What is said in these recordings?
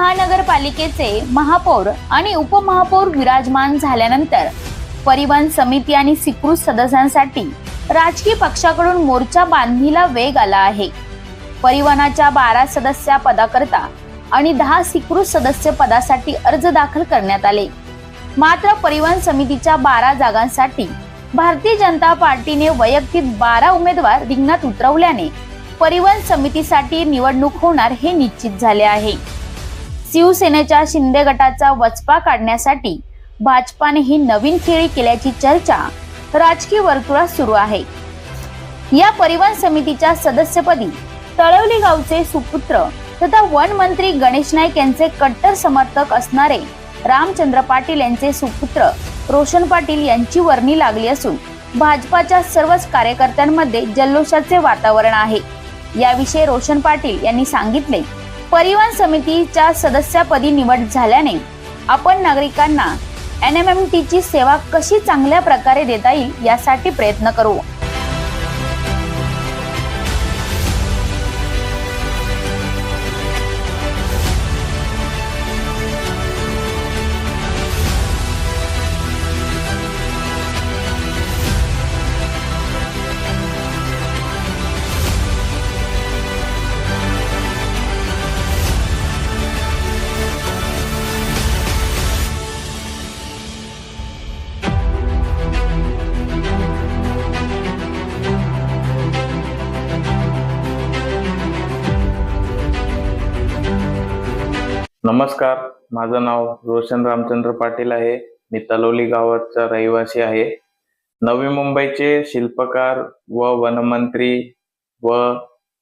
महानगरपालिकेचे महापौर आणि उपमहापौर विराजमान झाल्यानंतर परिवहन समिती आणि स्वीकृत सदस्यांसाठी राजकीय पक्षाकडून मोर्चा बांधणीला वेग आला आहे। परिवहनाच्या 12 सदस्य पदाकरता आणि 10 स्वीकृत सदस्य पदासाठी अर्ज दाखल करण्यात आले। मात्र परिवहन समितीच्या 12 जागांसाठी भारतीय जनता पार्टीने वैयक्तिक 12 उमेदवार रिंगणात उतरवल्याने परिवहन समितीसाठी निवडणूक होणार हे निश्चित झाले आहे। शिवसेनेच्या शिंदे गटाचा वचपा काढण्यासाठी भाजपाने ही नवीन खेळी केल्याची चर्चा राजकीय वर्तुळात सुरू आहे। या परिवहन समितीच्या सदस्यपदी तळवली गावचे सुपुत्र तथा वन मंत्री गणेश नाईक यांचे कट्टर समर्थक असणारे रामचंद्र पाटील यांचे सुपुत्र रोशन पाटील यांची वर्णी लागली असून भाजपाच्या सर्वच कार्यकर्त्यांमध्ये जल्लोषाचे वातावरण आहे। याविषयी रोशन पाटील यांनी सांगितले, परिवहन समितीच्या सदस्यपदी निवड झाल्याने आपण नागरिकांना NMMT ची सेवा कशी चांगल्या प्रकारे देता येईल यासाठी प्रयत्न करू। नमस्कार, माझं नाव रोशन रामचंद्र पाटील आहे। मी तळवली गावाचा रहिवासी आहे। नवी मुंबईचे शिल्पकार व वनमंत्री व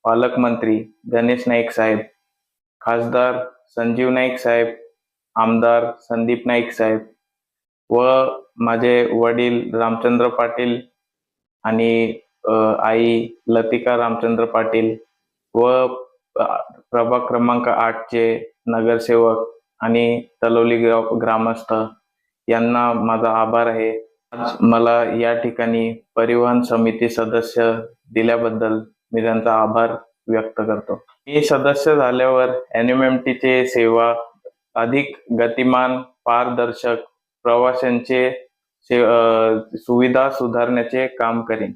पालकमंत्री गणेश नाईक साहेब, खासदार संजीव नाईक साहेब, आमदार संदीप नाईक साहेब व माझे वडील रामचंद्र पाटील आणि आई लतिका रामचंद्र पाटील व प्रभाग क्रमांक 8 चे नगरसेवक आणि तळवली ग्रामस्थ यांना माझा आभार आहे। आज मला या ठिकाणी परिवहन समिती सदस्य दिल्याबद्दल मी त्यांचा आभार व्यक्त करतो। मी सदस्य झाल्यावर NMMT चे सेवा अधिक गतिमान, पारदर्शक, प्रवाशांचे सुविधा सुधारण्याचे काम करेन।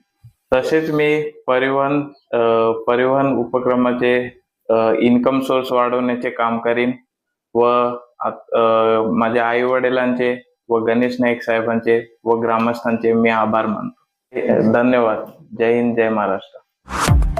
तसेच मी परिवहन उपक्रमाचे इन्कम सोर्स वाढवण्याचे काम करीन व माझ्या आई वडिलांचे व गणेश नाईक साहेबांचे व ग्रामस्थांचे मी आभार मानतो। धन्यवाद। जय हिंद, जय महाराष्ट्र।